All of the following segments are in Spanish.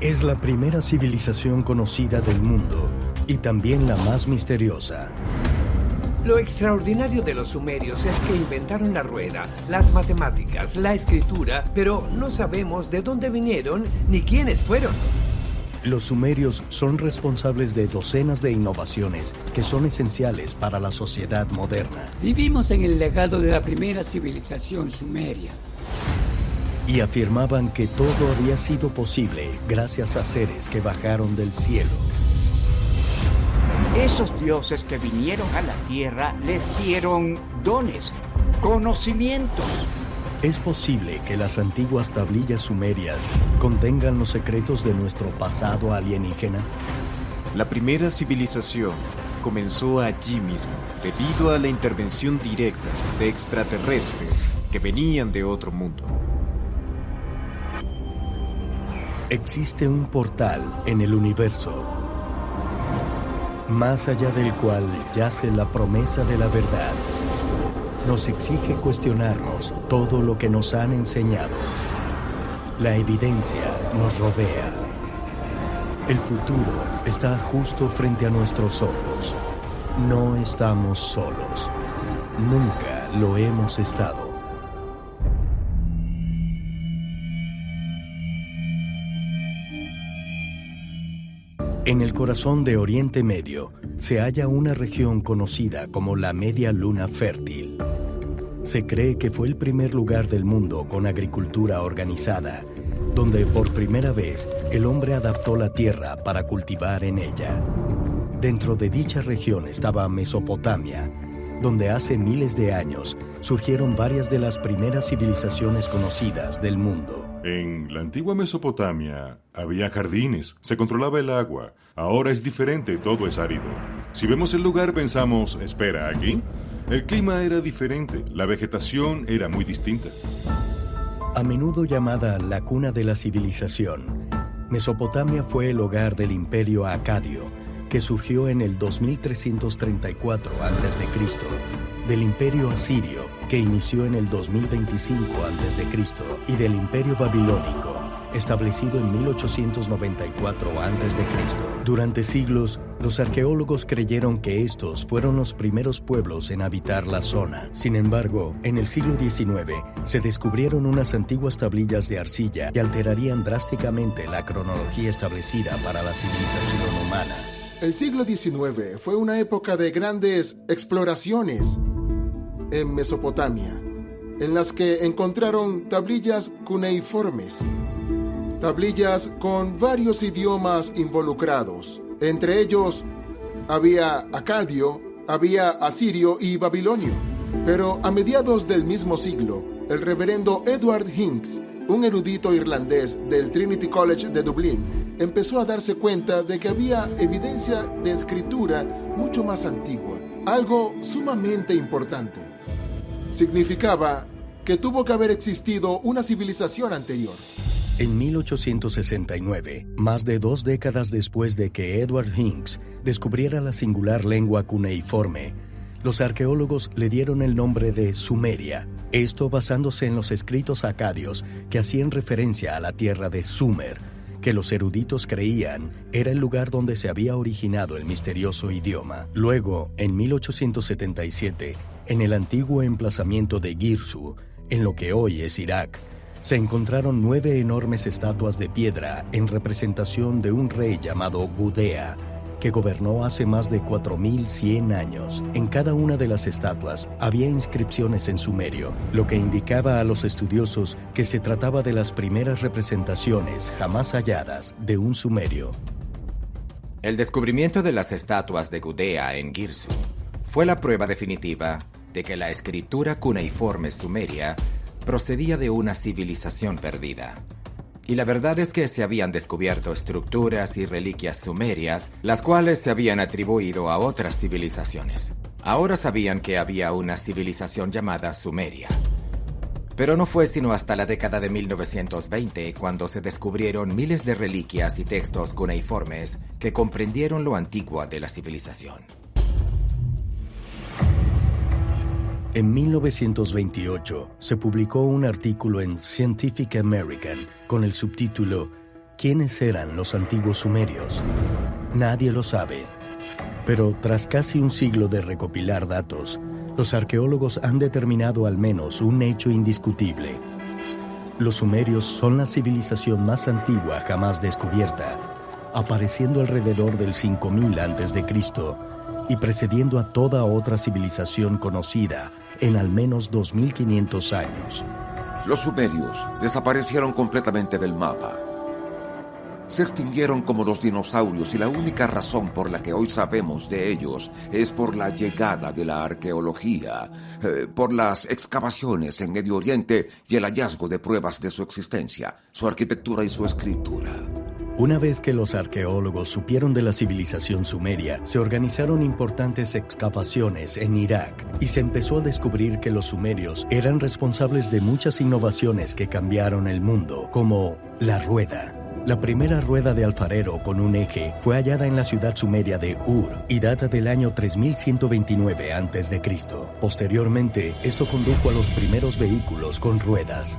Es la primera civilización conocida del mundo y también la más misteriosa. Lo extraordinario de los sumerios es que inventaron la rueda, las matemáticas, la escritura, pero no sabemos de dónde vinieron ni quiénes fueron. Los sumerios son responsables de docenas de innovaciones que son esenciales para la sociedad moderna. Vivimos en el legado de la primera civilización sumeria. Y afirmaban que todo había sido posible gracias a seres que bajaron del cielo. Esos dioses que vinieron a la Tierra les dieron dones, conocimientos. ¿Es posible que las antiguas tablillas sumerias contengan los secretos de nuestro pasado alienígena? La primera civilización comenzó allí mismo, debido a la intervención directa de extraterrestres que venían de otro mundo. Existe un portal en el universo, más allá del cual yace la promesa de la verdad. Nos exige cuestionarnos todo lo que nos han enseñado. La evidencia nos rodea. El futuro está justo frente a nuestros ojos. No estamos solos. Nunca lo hemos estado. En el corazón de Oriente Medio se halla una región conocida como la Media Luna Fértil. Se cree que fue el primer lugar del mundo con agricultura organizada, donde por primera vez el hombre adaptó la tierra para cultivar en ella. Dentro de dicha región estaba Mesopotamia, donde hace miles de años surgieron varias de las primeras civilizaciones conocidas del mundo. En la antigua Mesopotamia había jardines, se controlaba el agua. Ahora es diferente, todo es árido. Si vemos el lugar pensamos, espera, ¿aquí? El clima era diferente, la vegetación era muy distinta. A menudo llamada la cuna de la civilización, Mesopotamia fue el hogar del Imperio Acadio, que surgió en el 2334 a.C., del Imperio Asirio, que inició en el 2025 a.C., y del Imperio Babilónico, establecido en 1894 a.C. Durante siglos, los arqueólogos creyeron que estos fueron los primeros pueblos en habitar la zona. Sin embargo, en el siglo XIX se descubrieron unas antiguas tablillas de arcilla que alterarían drásticamente la cronología establecida para la civilización humana. El siglo XIX fue una época de grandes exploraciones en Mesopotamia, en las que encontraron tablillas cuneiformes, tablillas con varios idiomas involucrados. Entre ellos había acadio, había asirio y babilonio. Pero a mediados del mismo siglo, el reverendo Edward Hincks, un erudito irlandés del Trinity College de Dublín, empezó a darse cuenta de que había evidencia de escritura mucho más antigua, algo sumamente importante. Significaba que tuvo que haber existido una civilización anterior. En 1869, más de 2 décadas después de que Edward Hincks descubriera la singular lengua cuneiforme, los arqueólogos le dieron el nombre de Sumeria, esto basándose en los escritos acadios que hacían referencia a la tierra de Sumer, que los eruditos creían era el lugar donde se había originado el misterioso idioma. Luego, en 1877, en el antiguo emplazamiento de Girsu, en lo que hoy es Irak, se encontraron 9 enormes estatuas de piedra en representación de un rey llamado Gudea, que gobernó hace más de 4100 años. En cada una de las estatuas había inscripciones en sumerio, lo que indicaba a los estudiosos que se trataba de las primeras representaciones jamás halladas de un sumerio. El descubrimiento de las estatuas de Gudea en Girsu fue la prueba definitiva de que la escritura cuneiforme sumeria procedía de una civilización perdida. Y la verdad es que se habían descubierto estructuras y reliquias sumerias, las cuales se habían atribuido a otras civilizaciones. Ahora sabían que había una civilización llamada Sumeria. Pero no fue sino hasta la década de 1920 cuando se descubrieron miles de reliquias y textos cuneiformes que comprendieron lo antigua de la civilización. En 1928 se publicó un artículo en Scientific American con el subtítulo ¿quiénes eran los antiguos sumerios? Nadie lo sabe. Pero tras casi un siglo de recopilar datos, los arqueólogos han determinado al menos un hecho indiscutible. Los sumerios son la civilización más antigua jamás descubierta, apareciendo alrededor del 5000 a.C. y precediendo a toda otra civilización conocida en al menos 2500 años. Los sumerios desaparecieron completamente del mapa. Se extinguieron como los dinosaurios y la única razón por la que hoy sabemos de ellos es por la llegada de la arqueología, por las excavaciones en Medio Oriente y el hallazgo de pruebas de su existencia, su arquitectura y su escritura. Una vez que los arqueólogos supieron de la civilización sumeria, se organizaron importantes excavaciones en Irak y se empezó a descubrir que los sumerios eran responsables de muchas innovaciones que cambiaron el mundo, como la rueda. La primera rueda de alfarero con un eje fue hallada en la ciudad sumeria de Ur y data del año 3129 a.C. Posteriormente, esto condujo a los primeros vehículos con ruedas.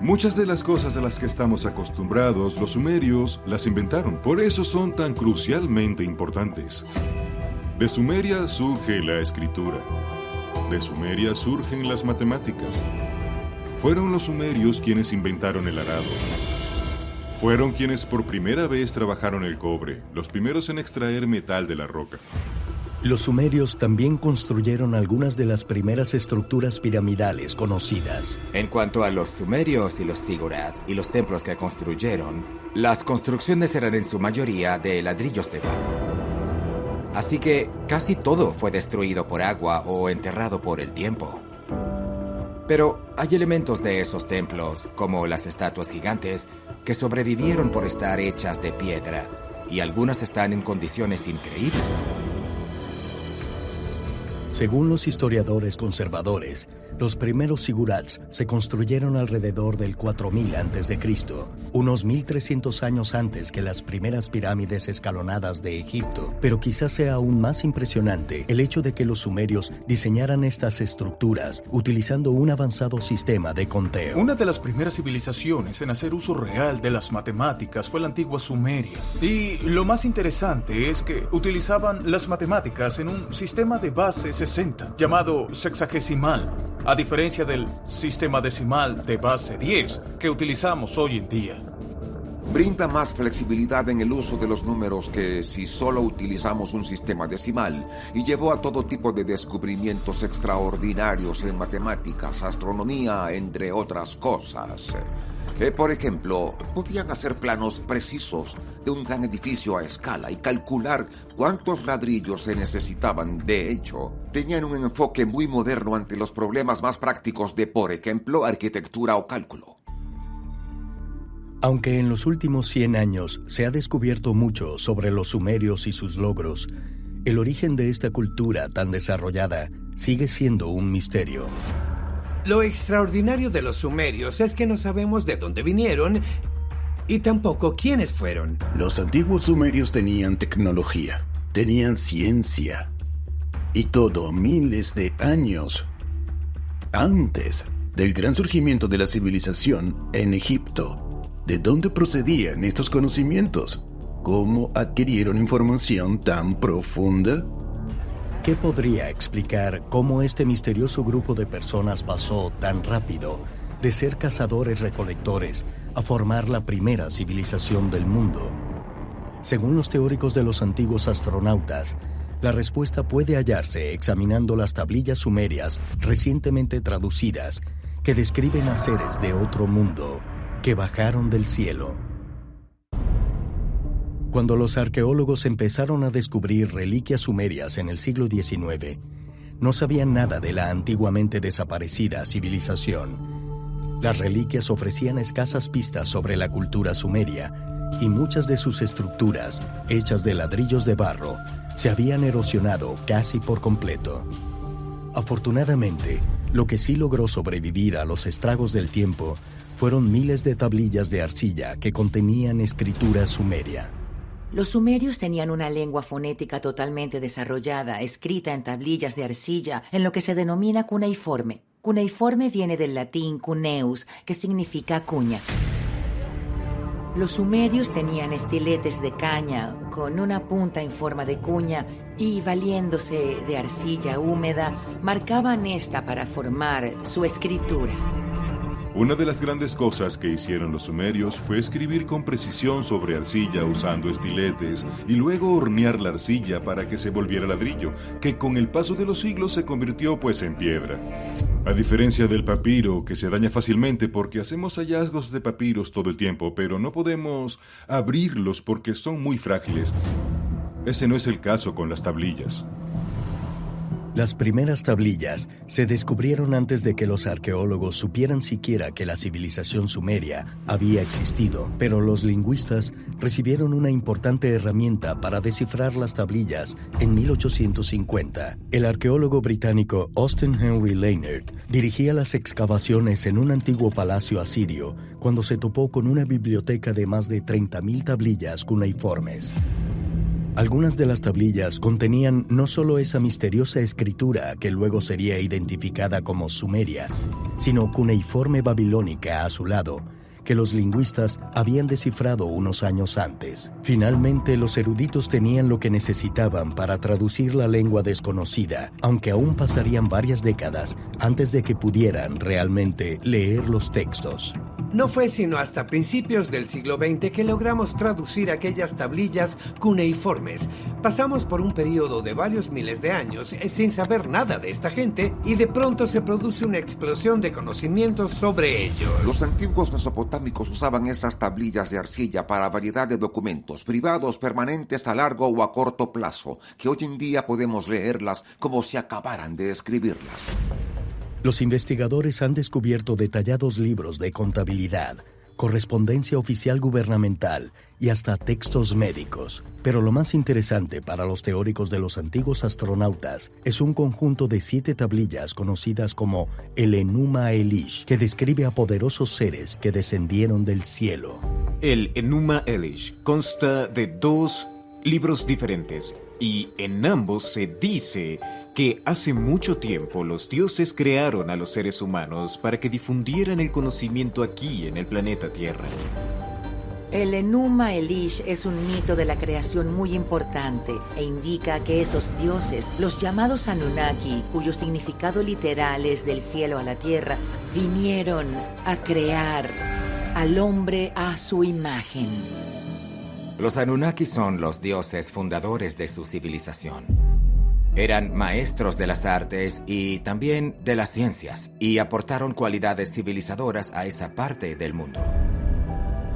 Muchas de las cosas a las que estamos acostumbrados, los sumerios las inventaron. Por eso son tan crucialmente importantes. De Sumeria surge la escritura. De Sumeria surgen las matemáticas. Fueron los sumerios quienes inventaron el arado. Fueron quienes por primera vez trabajaron el cobre, los primeros en extraer metal de la roca. Los sumerios también construyeron algunas de las primeras estructuras piramidales conocidas. En cuanto a los sumerios y los zigurats y los templos que construyeron, las construcciones eran en su mayoría de ladrillos de barro. Así que casi todo fue destruido por agua o enterrado por el tiempo. Pero hay elementos de esos templos, como las estatuas gigantes, que sobrevivieron por estar hechas de piedra, y algunas están en condiciones increíbles aún. Según los historiadores conservadores, los primeros zigurats se construyeron alrededor del 4000 a.C., unos 1300 años antes que las primeras pirámides escalonadas de Egipto. Pero quizás sea aún más impresionante el hecho de que los sumerios diseñaran estas estructuras utilizando un avanzado sistema de conteo. Una de las primeras civilizaciones en hacer uso real de las matemáticas fue la antigua Sumeria. Y lo más interesante es que utilizaban las matemáticas en un sistema de base 60, llamado sexagesimal, a diferencia del sistema decimal de base 10 que utilizamos hoy en día. Brinda más flexibilidad en el uso de los números que si solo utilizamos un sistema decimal y llevó a todo tipo de descubrimientos extraordinarios en matemáticas, astronomía, entre otras cosas. Por ejemplo, podían hacer planos precisos de un gran edificio a escala y calcular cuántos ladrillos se necesitaban. De hecho, tenían un enfoque muy moderno ante los problemas más prácticos de, por ejemplo, arquitectura o cálculo. Aunque en los últimos 100 años se ha descubierto mucho sobre los sumerios y sus logros, el origen de esta cultura tan desarrollada sigue siendo un misterio. Lo extraordinario de los sumerios es que no sabemos de dónde vinieron y tampoco quiénes fueron. Los antiguos sumerios tenían tecnología, tenían ciencia y todo miles de años antes del gran surgimiento de la civilización en Egipto. ¿De dónde procedían estos conocimientos? ¿Cómo adquirieron información tan profunda? ¿Qué podría explicar cómo este misterioso grupo de personas pasó tan rápido de ser cazadores-recolectores a formar la primera civilización del mundo? Según los teóricos de los antiguos astronautas, la respuesta puede hallarse examinando las tablillas sumerias recientemente traducidas que describen a seres de otro mundo que bajaron del cielo. Cuando los arqueólogos empezaron a descubrir reliquias sumerias en el siglo XIX, no sabían nada de la antiguamente desaparecida civilización. Las reliquias ofrecían escasas pistas sobre la cultura sumeria y muchas de sus estructuras, hechas de ladrillos de barro, se habían erosionado casi por completo. Afortunadamente, lo que sí logró sobrevivir a los estragos del tiempo fueron miles de tablillas de arcilla que contenían escritura sumeria. Los sumerios tenían una lengua fonética totalmente desarrollada, escrita en tablillas de arcilla, en lo que se denomina cuneiforme. Cuneiforme viene del latín cuneus, que significa cuña. Los sumerios tenían estiletes de caña con una punta en forma de cuña y, valiéndose de arcilla húmeda, marcaban esta para formar su escritura. Una de las grandes cosas que hicieron los sumerios fue escribir con precisión sobre arcilla usando estiletes y luego hornear la arcilla para que se volviera ladrillo, que con el paso de los siglos se convirtió pues en piedra. A diferencia del papiro, que se daña fácilmente porque hacemos hallazgos de papiros todo el tiempo, pero no podemos abrirlos porque son muy frágiles. Ese no es el caso con las tablillas. Las primeras tablillas se descubrieron antes de que los arqueólogos supieran siquiera que la civilización sumeria había existido, pero los lingüistas recibieron una importante herramienta para descifrar las tablillas en 1850. El arqueólogo británico Austen Henry Leonard dirigía las excavaciones en un antiguo palacio asirio cuando se topó con una biblioteca de más de 30.000 tablillas cuneiformes. Algunas de las tablillas contenían no solo esa misteriosa escritura que luego sería identificada como sumeria, sino cuneiforme babilónica a su lado, que los lingüistas habían descifrado unos años antes. Finalmente, los eruditos tenían lo que necesitaban para traducir la lengua desconocida, aunque aún pasarían varias décadas antes de que pudieran realmente leer los textos. No fue sino hasta principios del siglo XX que logramos traducir aquellas tablillas cuneiformes. Pasamos por un periodo de varios miles de años sin saber nada de esta gente y de pronto se produce una explosión de conocimientos sobre ellos. Los antiguos mesopotámicos usaban esas tablillas de arcilla para variedad de documentos, privados, permanentes, a largo o a corto plazo, que hoy en día podemos leerlas como si acabaran de escribirlas. Los investigadores han descubierto detallados libros de contabilidad, correspondencia oficial gubernamental y hasta textos médicos. Pero lo más interesante para los teóricos de los antiguos astronautas es un conjunto de 7 tablillas conocidas como el Enuma Elish, que describe a poderosos seres que descendieron del cielo. El Enuma Elish consta de 2 libros diferentes y en ambos se dice que hace mucho tiempo los dioses crearon a los seres humanos para que difundieran el conocimiento aquí en el planeta Tierra. El Enuma Elish es un mito de la creación muy importante e indica que esos dioses, los llamados Anunnaki, cuyo significado literal es del cielo a la tierra, vinieron a crear al hombre a su imagen. Los Anunnaki son los dioses fundadores de su civilización. Eran maestros de las artes y también de las ciencias, y aportaron cualidades civilizadoras a esa parte del mundo.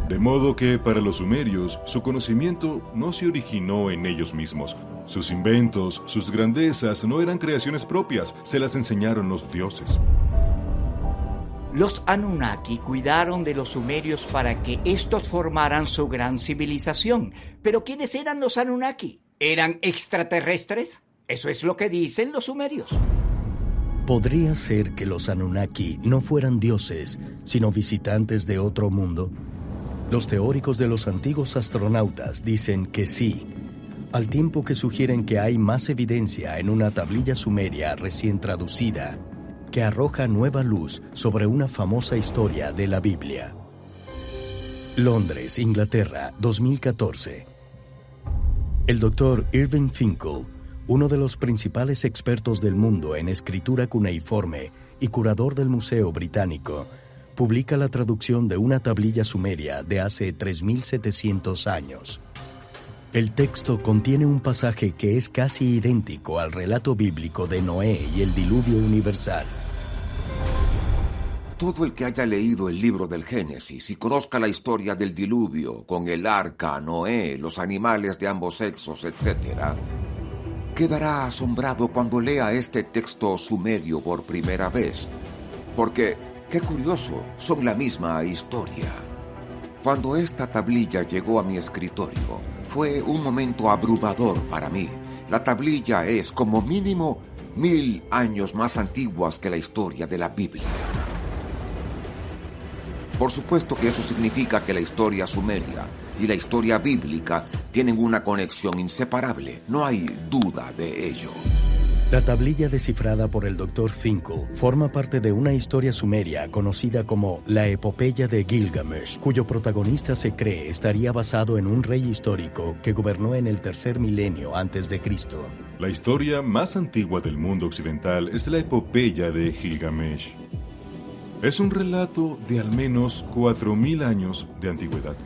De modo que para los sumerios, su conocimiento no se originó en ellos mismos. Sus inventos, sus grandezas no eran creaciones propias, se las enseñaron los dioses. Los Anunnaki cuidaron de los sumerios para que estos formaran su gran civilización. ¿Pero quiénes eran los Anunnaki? ¿Eran extraterrestres? Eso es lo que dicen los sumerios. ¿Podría ser que los Anunnaki no fueran dioses, sino visitantes de otro mundo? Los teóricos de los antiguos astronautas dicen que sí, al tiempo que sugieren que hay más evidencia en una tablilla sumeria recién traducida, que arroja nueva luz sobre una famosa historia de la Biblia. Londres, Inglaterra, 2014. El doctor Irving Finkel, uno de los principales expertos del mundo en escritura cuneiforme y curador del Museo Británico, publica la traducción de una tablilla sumeria de hace 3.700 años. El texto contiene un pasaje que es casi idéntico al relato bíblico de Noé y el diluvio universal. Todo el que haya leído el libro del Génesis y conozca la historia del diluvio, con el arca, Noé, los animales de ambos sexos, etc., quedará asombrado cuando lea este texto sumerio por primera vez. Porque, qué curioso, son la misma historia. Cuando esta tablilla llegó a mi escritorio, fue un momento abrumador para mí. La tablilla es, como mínimo, 1000 años más antiguas que la historia de la Biblia. Por supuesto que eso significa que la historia sumeria y la historia bíblica tienen una conexión inseparable. No hay duda de ello. La tablilla descifrada por el Dr. Finkel forma parte de una historia sumeria conocida como la Epopeya de Gilgamesh, cuyo protagonista se cree estaría basado en un rey histórico que gobernó en el tercer milenio antes de Cristo. La historia más antigua del mundo occidental es la Epopeya de Gilgamesh. Es un relato de al menos 4.000 años de antigüedad.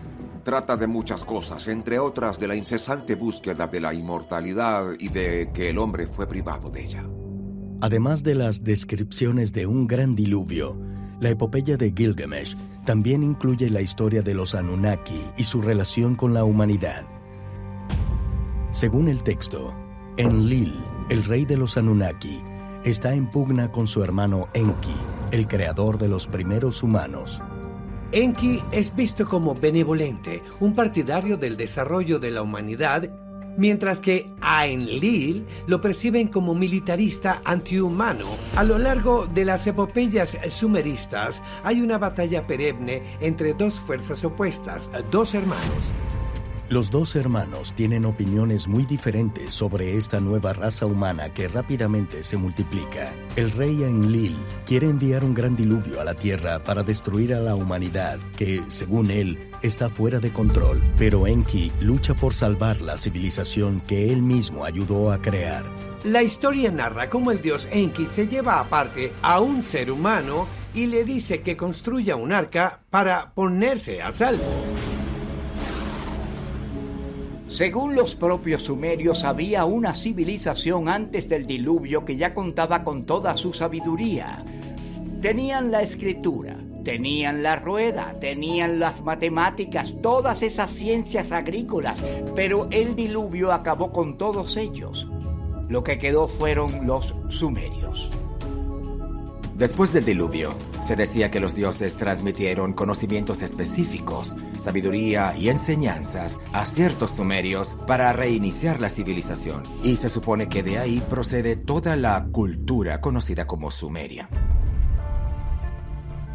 Trata de muchas cosas, entre otras de la incesante búsqueda de la inmortalidad y de que el hombre fue privado de ella. Además de las descripciones de un gran diluvio, la Epopeya de Gilgamesh también incluye la historia de los Anunnaki y su relación con la humanidad. Según el texto, Enlil, el rey de los Anunnaki, está en pugna con su hermano Enki, el creador de los primeros humanos. Enki es visto como benevolente, un partidario del desarrollo de la humanidad, mientras que a Enlil lo perciben como militarista antihumano. A lo largo de las epopeyas sumeristas hay una batalla perenne entre dos fuerzas opuestas, dos hermanos. Los dos hermanos tienen opiniones muy diferentes sobre esta nueva raza humana que rápidamente se multiplica. El rey Enlil quiere enviar un gran diluvio a la Tierra para destruir a la humanidad, que, según él, está fuera de control. Pero Enki lucha por salvar la civilización que él mismo ayudó a crear. La historia narra cómo el dios Enki se lleva aparte a un ser humano y le dice que construya un arca para ponerse a salvo. Según los propios sumerios, había una civilización antes del diluvio que ya contaba con toda su sabiduría. Tenían la escritura, tenían la rueda, tenían las matemáticas, todas esas ciencias agrícolas, pero el diluvio acabó con todos ellos. Lo que quedó fueron los sumerios. Después del diluvio, se decía que los dioses transmitieron conocimientos específicos, sabiduría y enseñanzas a ciertos sumerios para reiniciar la civilización. Y se supone que de ahí procede toda la cultura conocida como Sumeria.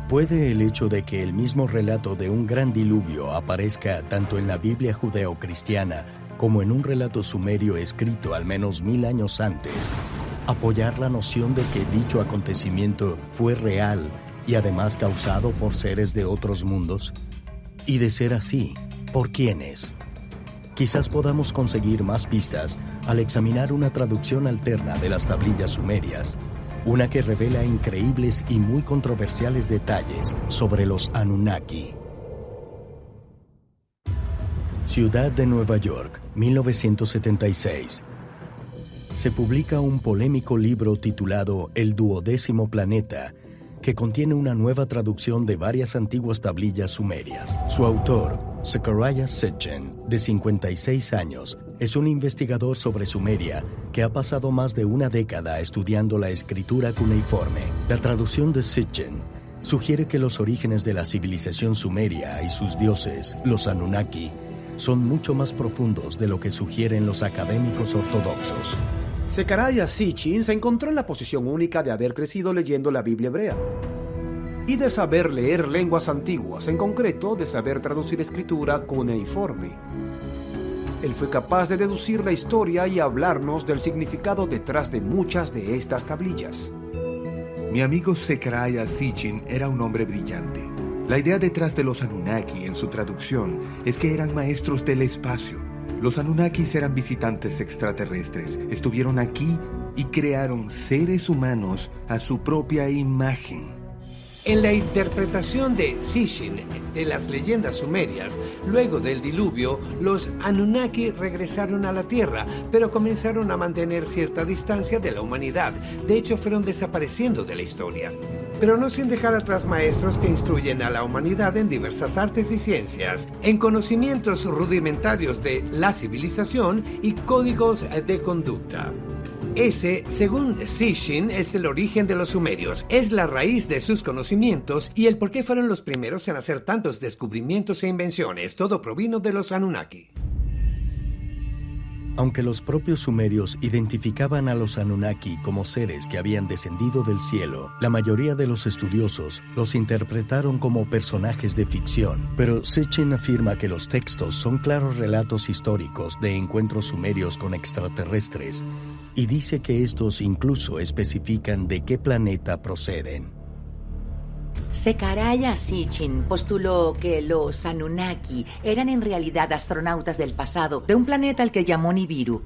¿Puede el hecho de que el mismo relato de un gran diluvio aparezca tanto en la Biblia judeo-cristiana como en un relato sumerio escrito al menos 1000 años antes apoyar la noción de que dicho acontecimiento fue real y además causado por seres de otros mundos? Y de ser así, ¿por quiénes? Quizás podamos conseguir más pistas al examinar una traducción alterna de las tablillas sumerias, una que revela increíbles y muy controversiales detalles sobre los Anunnaki. Ciudad de Nueva York, 1976. Se publica un polémico libro titulado El 12º planeta, que contiene una nueva traducción de varias antiguas tablillas sumerias. Su autor, Zecharia Sitchin, de 56 años, es un investigador sobre Sumeria que ha pasado más de una década estudiando la escritura cuneiforme. La traducción de Sitchin sugiere que los orígenes de la civilización sumeria y sus dioses, los Anunnaki, son mucho más profundos de lo que sugieren los académicos ortodoxos. Zecharia Sitchin se encontró en la posición única de haber crecido leyendo la Biblia hebrea y de saber leer lenguas antiguas, en concreto de saber traducir escritura cuneiforme. Él fue capaz de deducir la historia y hablarnos del significado detrás de muchas de estas tablillas. Mi amigo Zecharia Sitchin era un hombre brillante. La idea detrás de los Anunnaki en su traducción es que eran maestros del espacio. Los Anunnakis eran visitantes extraterrestres, estuvieron aquí y crearon seres humanos a su propia imagen. En la interpretación de Sitchin de las leyendas sumerias, luego del diluvio, los Anunnaki regresaron a la Tierra, pero comenzaron a mantener cierta distancia de la humanidad. De hecho, fueron desapareciendo de la historia. Pero no sin dejar atrás maestros que instruyen a la humanidad en diversas artes y ciencias, en conocimientos rudimentarios de la civilización y códigos de conducta. Ese, según Sitchin, es el origen de los sumerios, es la raíz de sus conocimientos y el por qué fueron los primeros en hacer tantos descubrimientos e invenciones. Todo provino de los Anunnaki. Aunque los propios sumerios identificaban a los Anunnaki como seres que habían descendido del cielo, la mayoría de los estudiosos los interpretaron como personajes de ficción. Pero Sitchin afirma que los textos son claros relatos históricos de encuentros sumerios con extraterrestres y dice que estos incluso especifican de qué planeta proceden. Zecharia Sitchin postuló que los Anunnaki eran en realidad astronautas del pasado de un planeta al que llamó Nibiru.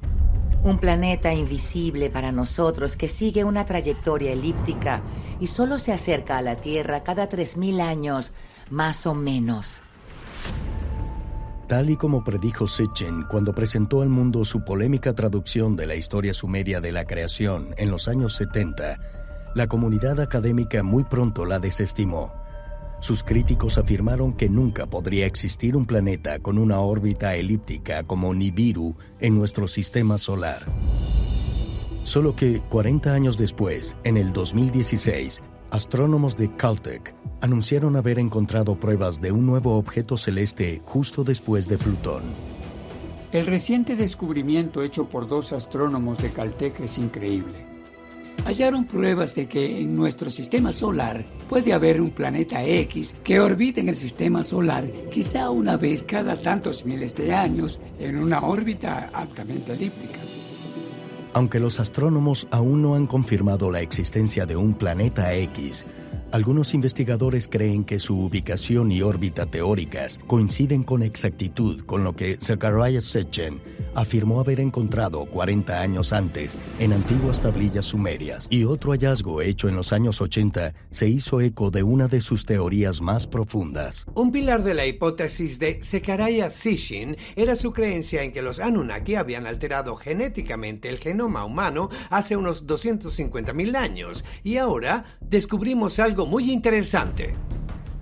Un planeta invisible para nosotros que sigue una trayectoria elíptica y solo se acerca a la Tierra cada 3000 años, más o menos. Tal y como predijo Sitchin cuando presentó al mundo su polémica traducción de la historia sumeria de la creación en los años 70, la comunidad académica muy pronto la desestimó. Sus críticos afirmaron que nunca podría existir un planeta con una órbita elíptica como Nibiru en nuestro sistema solar. Solo que 40 años después, en el 2016, astrónomos de Caltech anunciaron haber encontrado pruebas de un nuevo objeto celeste justo después de Plutón. El reciente descubrimiento hecho por 2 astrónomos de Caltech es increíble. Hallaron pruebas de que en nuestro sistema solar puede haber un planeta X que orbita en el sistema solar quizá una vez cada tantos miles de años en una órbita altamente elíptica. Aunque los astrónomos aún no han confirmado la existencia de un planeta X, algunos investigadores creen que su ubicación y órbita teóricas coinciden con exactitud con lo que Zecharia Sitchin afirmó haber encontrado 40 años antes en antiguas tablillas sumerias. Y otro hallazgo hecho en los años 80 se hizo eco de una de sus teorías más profundas. Un pilar de la hipótesis de Zecharia Sitchin era su creencia en que los Anunnaki habían alterado genéticamente el genoma humano hace unos 250.000 años y ahora descubrimos algo muy interesante.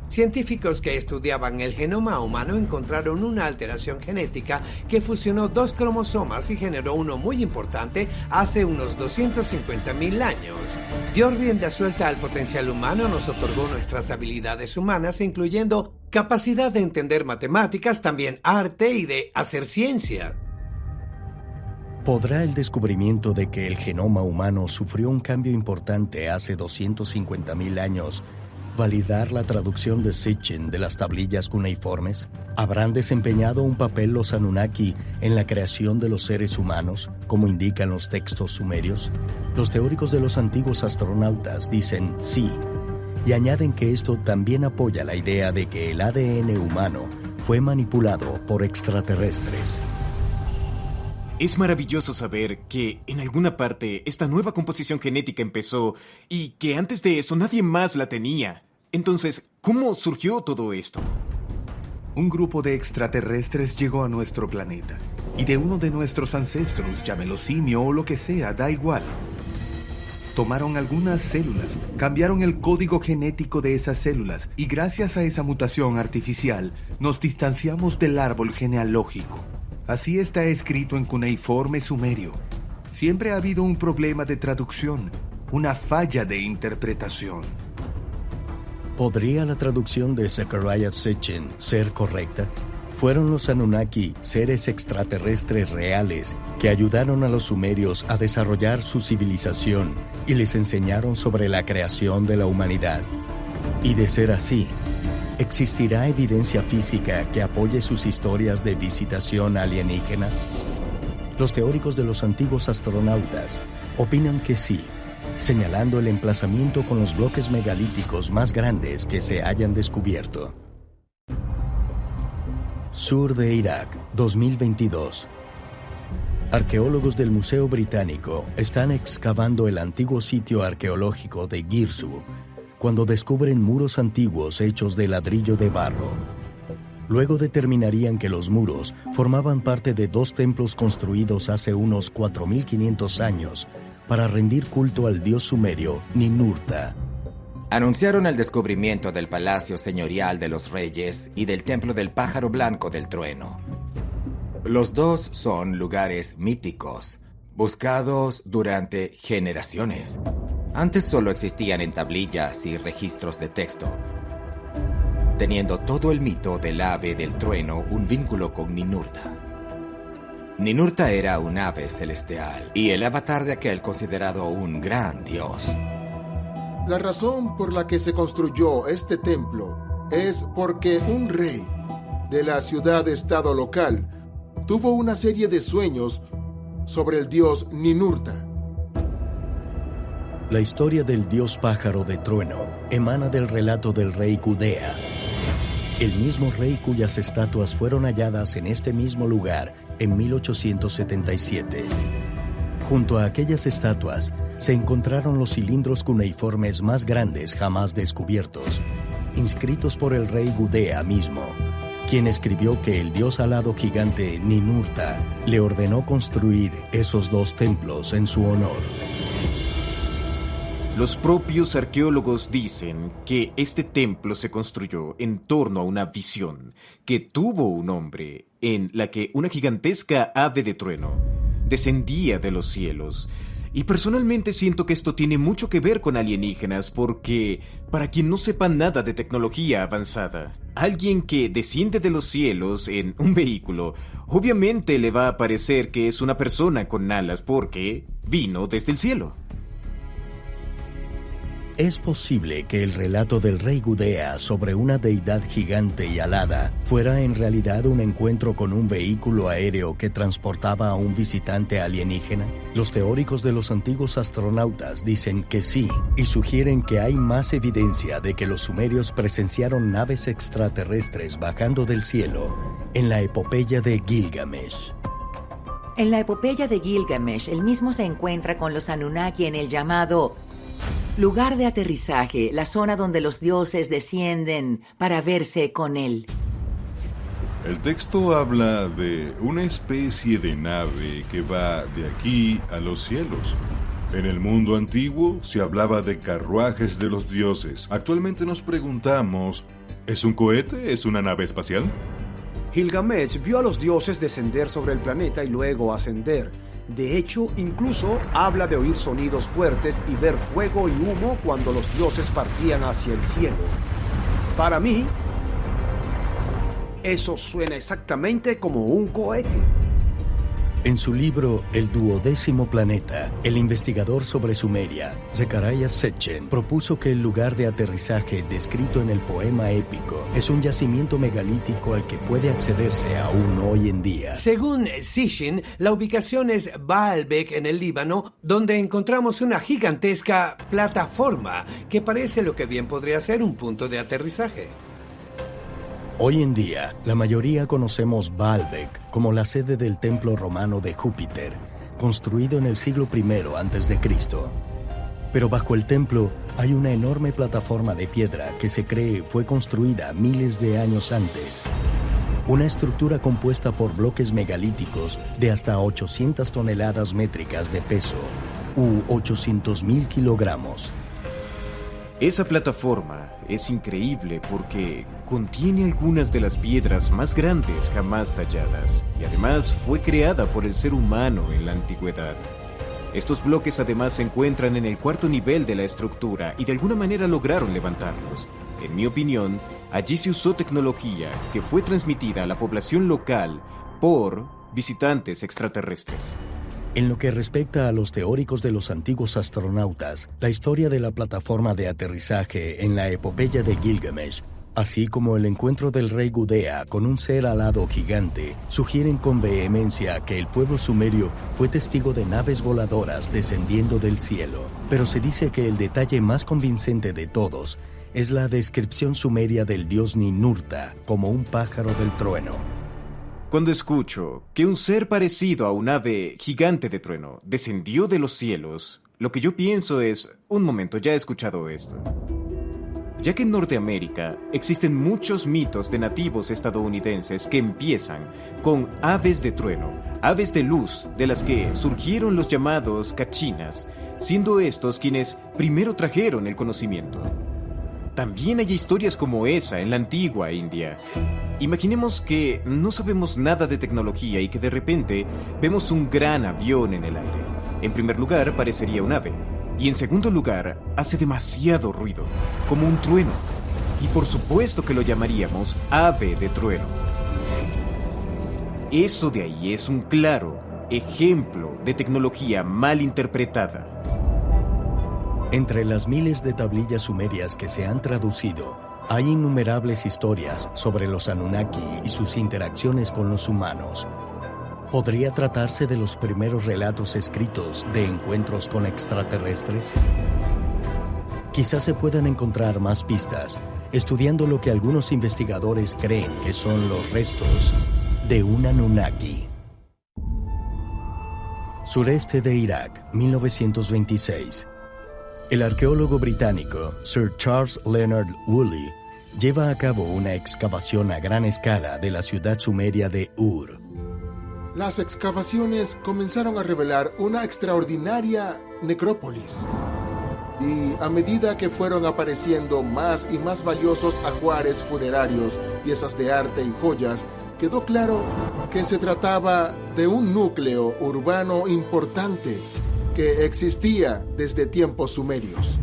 Científicos que estudiaban el genoma humano encontraron una alteración genética que fusionó 2 cromosomas y generó uno muy importante hace unos 250.000 años. Dio rienda suelta al potencial humano, nos otorgó nuestras habilidades humanas, incluyendo capacidad de entender matemáticas, también arte y de hacer ciencia. ¿Podrá el descubrimiento de que el genoma humano sufrió un cambio importante hace 250.000 años validar la traducción de Sitchin de las tablillas cuneiformes? ¿Habrán desempeñado un papel los Anunnaki en la creación de los seres humanos, como indican los textos sumerios? Los teóricos de los antiguos astronautas dicen sí, y añaden que esto también apoya la idea de que el ADN humano fue manipulado por extraterrestres. Es maravilloso saber que en alguna parte esta nueva composición genética empezó y que antes de eso nadie más la tenía. Entonces, ¿cómo surgió todo esto? Un grupo de extraterrestres llegó a nuestro planeta y de uno de nuestros ancestros, llámelo simio o lo que sea, da igual. Tomaron algunas células, cambiaron el código genético de esas células y gracias a esa mutación artificial nos distanciamos del árbol genealógico. Así está escrito en cuneiforme sumerio. Siempre ha habido un problema de traducción, una falla de interpretación. ¿Podría la traducción de Zecharia Sitchin ser correcta? ¿Fueron los Anunnaki seres extraterrestres reales que ayudaron a los sumerios a desarrollar su civilización y les enseñaron sobre la creación de la humanidad? Y de ser así, ¿existirá evidencia física que apoye sus historias de visitación alienígena? Los teóricos de los antiguos astronautas opinan que sí, señalando el emplazamiento con los bloques megalíticos más grandes que se hayan descubierto. Sur de Irak, 2022. Arqueólogos del Museo Británico están excavando el antiguo sitio arqueológico de Girsu cuando descubren muros antiguos hechos de ladrillo de barro. Luego determinarían que los muros formaban parte de 2 templos construidos hace unos 4.500 años para rendir culto al dios sumerio Ninurta. Anunciaron el descubrimiento del Palacio Señorial de los Reyes y del Templo del Pájaro Blanco del Trueno. Los 2 son lugares míticos, buscados durante generaciones. Antes solo existían en tablillas y registros de texto, teniendo todo el mito del ave del trueno un vínculo con Ninurta. Ninurta era un ave celestial y el avatar de aquel considerado un gran dios. La razón por la que se construyó este templo es porque un rey de la ciudad-estado local tuvo una serie de sueños sobre el dios Ninurta. La historia del dios pájaro de trueno emana del relato del rey Gudea, el mismo rey cuyas estatuas fueron halladas en este mismo lugar en 1877. Junto a aquellas estatuas se encontraron los cilindros cuneiformes más grandes jamás descubiertos, inscritos por el rey Gudea mismo, quien escribió que el dios alado gigante Ninurta le ordenó construir esos dos templos en su honor. Los propios arqueólogos dicen que este templo se construyó en torno a una visión que tuvo un hombre en la que una gigantesca ave de trueno descendía de los cielos. Y personalmente siento que esto tiene mucho que ver con alienígenas porque, para quien no sepa nada de tecnología avanzada, alguien que desciende de los cielos en un vehículo, obviamente le va a parecer que es una persona con alas porque vino desde el cielo. Es posible que el relato del rey Gudea sobre una deidad gigante y alada fuera en realidad un encuentro con un vehículo aéreo que transportaba a un visitante alienígena. Los teóricos de los antiguos astronautas dicen que sí, y sugieren que hay más evidencia de que los sumerios presenciaron naves extraterrestres bajando del cielo en la epopeya de Gilgamesh. En la epopeya de Gilgamesh, el mismo se encuentra con los Anunnaki en el llamado lugar de aterrizaje, la zona donde los dioses descienden para verse con él. El texto habla de una especie de nave que va de aquí a los cielos. En el mundo antiguo se hablaba de carruajes de los dioses. Actualmente nos preguntamos, ¿es un cohete? ¿Es una nave espacial? Gilgamesh vio a los dioses descender sobre el planeta y luego ascender. De hecho, incluso habla de oír sonidos fuertes y ver fuego y humo cuando los dioses partían hacia el cielo. Para mí, eso suena exactamente como un cohete. En su libro El 12º planeta, el investigador sobre Sumeria, Zecharia Sitchin, propuso que el lugar de aterrizaje descrito en el poema épico es un yacimiento megalítico al que puede accederse aún hoy en día. Según Sitchin, la ubicación es Baalbek en el Líbano, donde encontramos una gigantesca plataforma que parece lo que bien podría ser un punto de aterrizaje. Hoy en día, la mayoría conocemos Baalbek como la sede del templo romano de Júpiter, construido en el siglo I a.C. Pero bajo el templo hay una enorme plataforma de piedra que se cree fue construida miles de años antes. Una estructura compuesta por bloques megalíticos de hasta 800 toneladas métricas de peso, u 800.000 kilogramos. Esa plataforma es increíble porque contiene algunas de las piedras más grandes jamás talladas y además fue creada por el ser humano en la antigüedad. Estos bloques además se encuentran en el cuarto nivel de la estructura y de alguna manera lograron levantarlos. En mi opinión, allí se usó tecnología que fue transmitida a la población local por visitantes extraterrestres. En lo que respecta a los teóricos de los antiguos astronautas, la historia de la plataforma de aterrizaje en la epopeya de Gilgamesh, así como el encuentro del rey Gudea con un ser alado gigante, sugieren con vehemencia que el pueblo sumerio fue testigo de naves voladoras descendiendo del cielo. Pero se dice que el detalle más convincente de todos es la descripción sumeria del dios Ninurta como un pájaro del trueno. Cuando escucho que un ser parecido a un ave gigante de trueno descendió de los cielos, lo que yo pienso es, un momento, ya he escuchado esto. Ya que en Norteamérica existen muchos mitos de nativos estadounidenses que empiezan con aves de trueno, aves de luz, de las que surgieron los llamados cachinas, siendo estos quienes primero trajeron el conocimiento. También hay historias como esa en la antigua India. Imaginemos que no sabemos nada de tecnología y que de repente vemos un gran avión en el aire. En primer lugar, parecería un ave. Y en segundo lugar, hace demasiado ruido, como un trueno. Y por supuesto que lo llamaríamos ave de trueno. Eso de ahí es un claro ejemplo de tecnología mal interpretada. Entre las miles de tablillas sumerias que se han traducido, hay innumerables historias sobre los Anunnaki y sus interacciones con los humanos. ¿Podría tratarse de los primeros relatos escritos de encuentros con extraterrestres? Quizás se puedan encontrar más pistas estudiando lo que algunos investigadores creen que son los restos de un Anunnaki. Sureste de Irak, 1926. El arqueólogo británico Sir Charles Leonard Woolley lleva a cabo una excavación a gran escala de la ciudad sumeria de Ur. Las excavaciones comenzaron a revelar una extraordinaria necrópolis. Y a medida que fueron apareciendo más y más valiosos ajuares funerarios, piezas de arte y joyas, quedó claro que se trataba de un núcleo urbano importante que existía desde tiempos sumerios.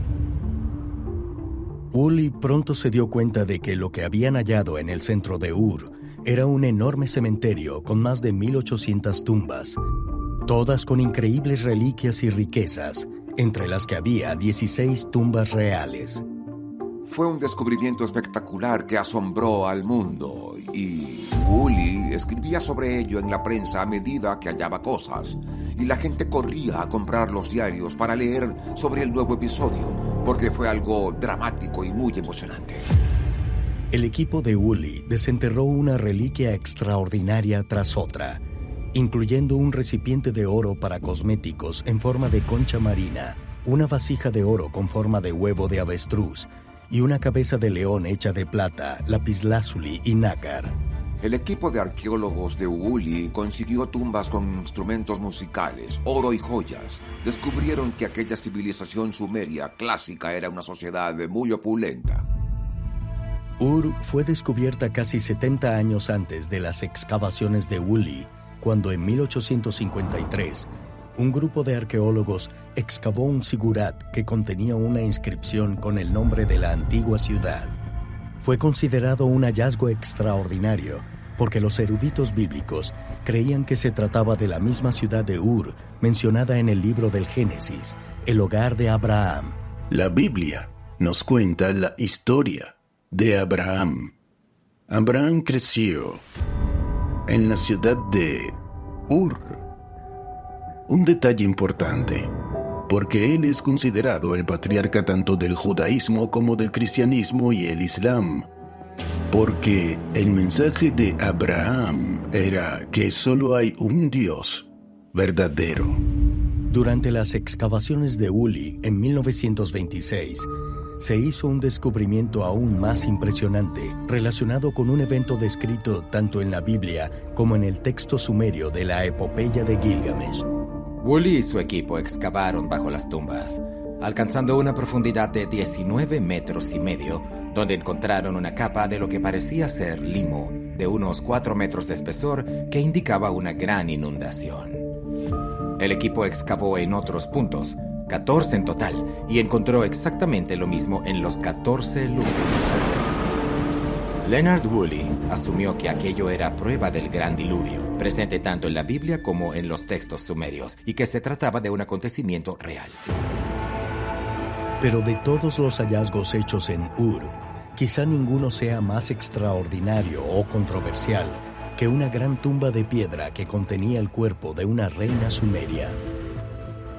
Woolley pronto se dio cuenta de que lo que habían hallado en el centro de Ur era un enorme cementerio con más de 1,800 tumbas, todas con increíbles reliquias y riquezas, entre las que había 16 tumbas reales. Fue un descubrimiento espectacular que asombró al mundo y Woolley escribía sobre ello en la prensa a medida que hallaba cosas y la gente corría a comprar los diarios para leer sobre el nuevo episodio porque fue algo dramático y muy emocionante. El equipo de Woolley desenterró una reliquia extraordinaria tras otra, incluyendo un recipiente de oro para cosméticos en forma de concha marina, una vasija de oro con forma de huevo de avestruz y una cabeza de león hecha de plata, lapislázuli y nácar. El equipo de arqueólogos de Woolley consiguió tumbas con instrumentos musicales, oro y joyas. Descubrieron que aquella civilización sumeria clásica era una sociedad muy opulenta. Ur fue descubierta casi 70 años antes de las excavaciones de Woolley, cuando en 1853 un grupo de arqueólogos excavó un zigurat que contenía una inscripción con el nombre de la antigua ciudad. Fue considerado un hallazgo extraordinario porque los eruditos bíblicos creían que se trataba de la misma ciudad de Ur mencionada en el libro del Génesis, el hogar de Abraham. La Biblia nos cuenta la historia de Abraham. Abraham creció en la ciudad de Ur. Un detalle importante, porque él es considerado el patriarca tanto del judaísmo como del cristianismo y el islam, porque el mensaje de Abraham era que solo hay un Dios verdadero. Durante las excavaciones de Woolley en 1926, se hizo un descubrimiento aún más impresionante relacionado con un evento descrito tanto en la Biblia como en el texto sumerio de la epopeya de Gilgamesh. Woolley y su equipo excavaron bajo las tumbas, alcanzando una profundidad de 19,5 metros, donde encontraron una capa de lo que parecía ser limo, de unos 4 metros de espesor, que indicaba una gran inundación. El equipo excavó en otros puntos, 14 en total, y encontró exactamente lo mismo en los 14 lugares. Leonard Woolley asumió que aquello era prueba del gran diluvio, presente tanto en la Biblia como en los textos sumerios, y que se trataba de un acontecimiento real. Pero de todos los hallazgos hechos en Ur, quizá ninguno sea más extraordinario o controversial que una gran tumba de piedra que contenía el cuerpo de una reina sumeria.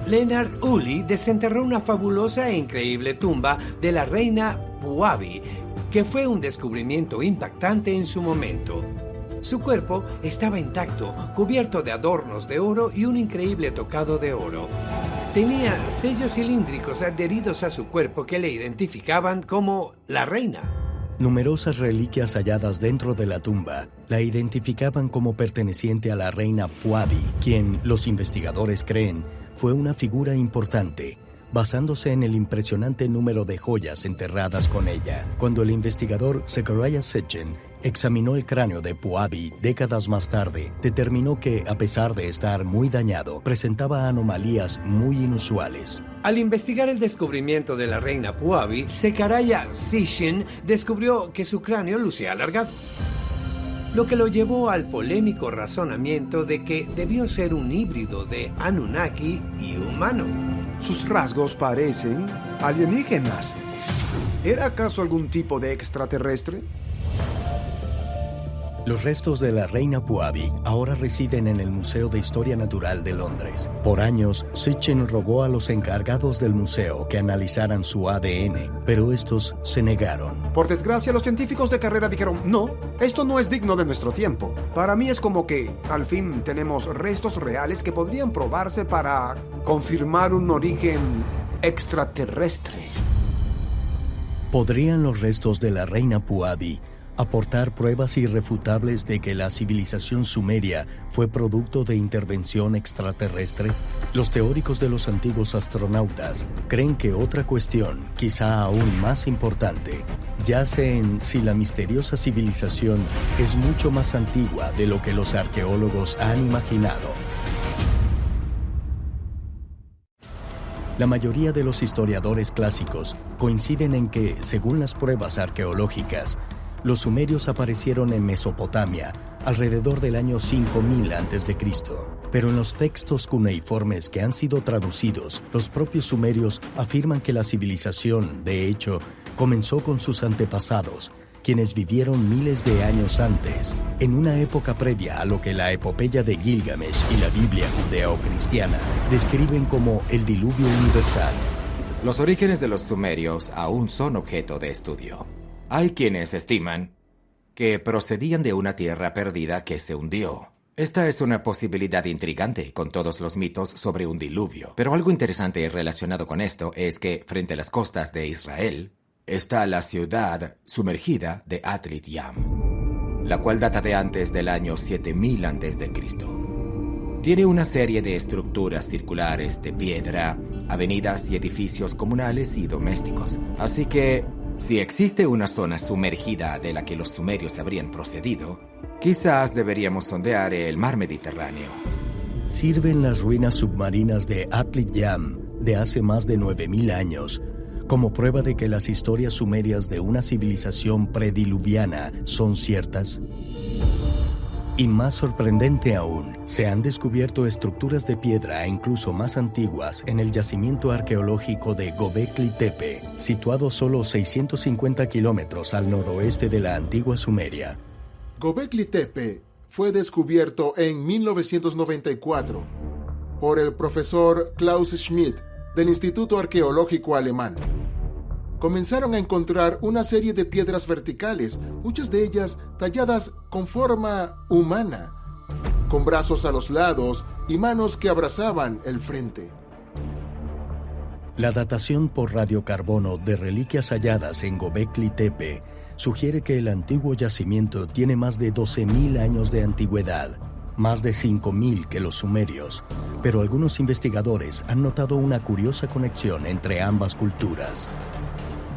Leonard Woolley desenterró una fabulosa e increíble tumba de la reina Puabi, que fue un descubrimiento impactante en su momento. Su cuerpo estaba intacto, cubierto de adornos de oro y un increíble tocado de oro. Tenía sellos cilíndricos adheridos a su cuerpo que le identificaban como la reina. Numerosas reliquias halladas dentro de la tumba la identificaban como perteneciente a la reina Puabi, quien, los investigadores creen, fue una figura importante, basándose en el impresionante número de joyas enterradas con ella. Cuando el investigador Zecharia Sitchin examinó el cráneo de Puabi décadas más tarde, determinó que, a pesar de estar muy dañado, presentaba anomalías muy inusuales. Al investigar el descubrimiento de la reina Puabi, Zecharia Sitchin descubrió que su cráneo lucía alargado. lo que lo llevó al polémico razonamiento de que debió ser un híbrido de Anunnaki y humano. Sus rasgos parecen alienígenas. ¿Era acaso algún tipo de extraterrestre? Los restos de la reina Puabi ahora residen en el Museo de Historia Natural de Londres. Por años, Sitchin rogó a los encargados del museo que analizaran su ADN, pero estos se negaron. Por desgracia, los científicos de carrera dijeron, no, esto no es digno de nuestro tiempo. Para mí es como que, al fin, tenemos restos reales que podrían probarse para confirmar un origen extraterrestre. ¿Podrían los restos de la reina Puabi aportar pruebas irrefutables de que la civilización sumeria fue producto de intervención extraterrestre? Los teóricos de los antiguos astronautas creen que otra cuestión, quizá aún más importante, yace en si la misteriosa civilización es mucho más antigua de lo que los arqueólogos han imaginado. La mayoría de los historiadores clásicos coinciden en que, según las pruebas arqueológicas, los sumerios aparecieron en Mesopotamia alrededor del año 5000 a.C., pero en los textos cuneiformes que han sido traducidos, los propios sumerios afirman que la civilización, de hecho, comenzó con sus antepasados, quienes vivieron miles de años antes, en una época previa a lo que la epopeya de Gilgamesh y la Biblia judeo-cristiana describen como el diluvio universal. Los orígenes de los sumerios aún son objeto de estudio. Hay quienes estiman que procedían de una tierra perdida que se hundió. Esta es una posibilidad intrigante con todos los mitos sobre un diluvio. Pero algo interesante relacionado con esto es que frente a las costas de Israel está la ciudad sumergida de Atlit Yam, la cual data de antes del año 7000 a.C. Tiene una serie de estructuras circulares de piedra, avenidas y edificios comunales y domésticos. Así que, si existe una zona sumergida de la que los sumerios habrían procedido, quizás deberíamos sondear el mar Mediterráneo. Sirven las ruinas submarinas de Atlit Yam de hace más de 9000 años como prueba de que las historias sumerias de una civilización prediluviana son ciertas. Y más sorprendente aún, se han descubierto estructuras de piedra incluso más antiguas en el yacimiento arqueológico de Göbekli Tepe, situado solo 650 kilómetros al noroeste de la antigua Sumeria. Göbekli Tepe fue descubierto en 1994 por el profesor Klaus Schmidt del Instituto Arqueológico Alemán. Comenzaron a encontrar una serie de piedras verticales, muchas de ellas talladas con forma humana, con brazos a los lados y manos que abrazaban el frente. La datación por radiocarbono de reliquias halladas en Göbekli Tepe sugiere que el antiguo yacimiento tiene más de 12.000 años de antigüedad, más de 5.000 que los sumerios, pero algunos investigadores han notado una curiosa conexión entre ambas culturas.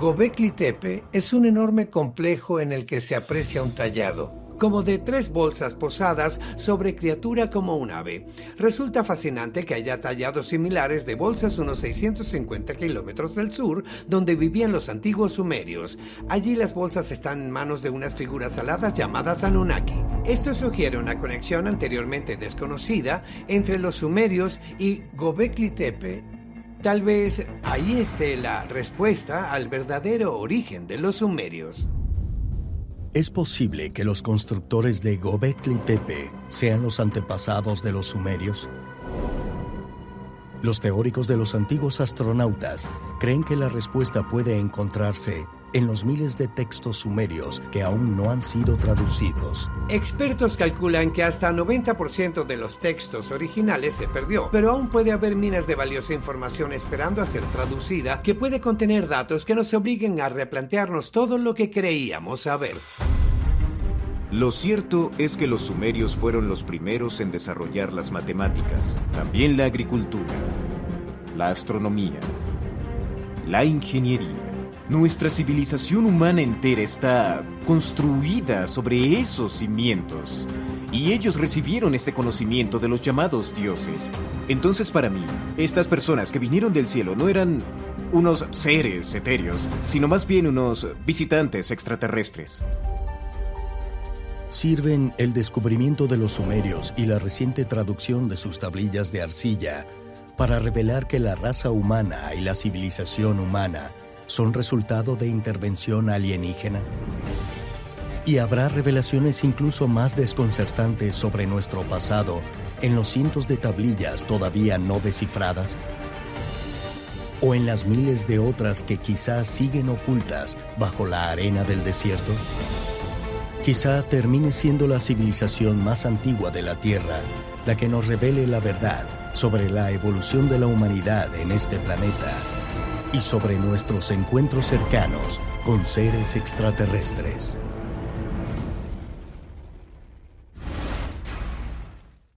Göbekli Tepe es un enorme complejo en el que se aprecia un tallado, como de 3 bolsas posadas sobre criatura como un ave. Resulta fascinante que haya tallados similares de bolsas unos 650 kilómetros del sur, donde vivían los antiguos sumerios. Allí las bolsas están en manos de unas figuras aladas llamadas Anunnaki. Esto sugiere una conexión anteriormente desconocida entre los sumerios y Göbekli Tepe. Tal vez ahí esté la respuesta al verdadero origen de los sumerios. ¿Es posible que los constructores de Göbekli Tepe sean los antepasados de los sumerios? Los teóricos de los antiguos astronautas creen que la respuesta puede encontrarse en los miles de textos sumerios que aún no han sido traducidos. Expertos calculan que hasta 90% de los textos originales se perdió, pero aún puede haber minas de valiosa información esperando a ser traducida que puede contener datos que nos obliguen a replantearnos todo lo que creíamos saber. Lo cierto es que los sumerios fueron los primeros en desarrollar las matemáticas, también la agricultura, la astronomía, la ingeniería. Nuestra civilización humana entera está construida sobre esos cimientos, y ellos recibieron este conocimiento de los llamados dioses. Entonces, para mí, estas personas que vinieron del cielo no eran unos seres etéreos, sino más bien unos visitantes extraterrestres. ¿Sirven el descubrimiento de los sumerios y la reciente traducción de sus tablillas de arcilla para revelar que la raza humana y la civilización humana son resultado de intervención alienígena? ¿Y habrá revelaciones incluso más desconcertantes sobre nuestro pasado en los cientos de tablillas todavía no descifradas? ¿O en las miles de otras que quizás siguen ocultas bajo la arena del desierto? Quizá termine siendo la civilización más antigua de la Tierra la que nos revele la verdad sobre la evolución de la humanidad en este planeta y sobre nuestros encuentros cercanos con seres extraterrestres.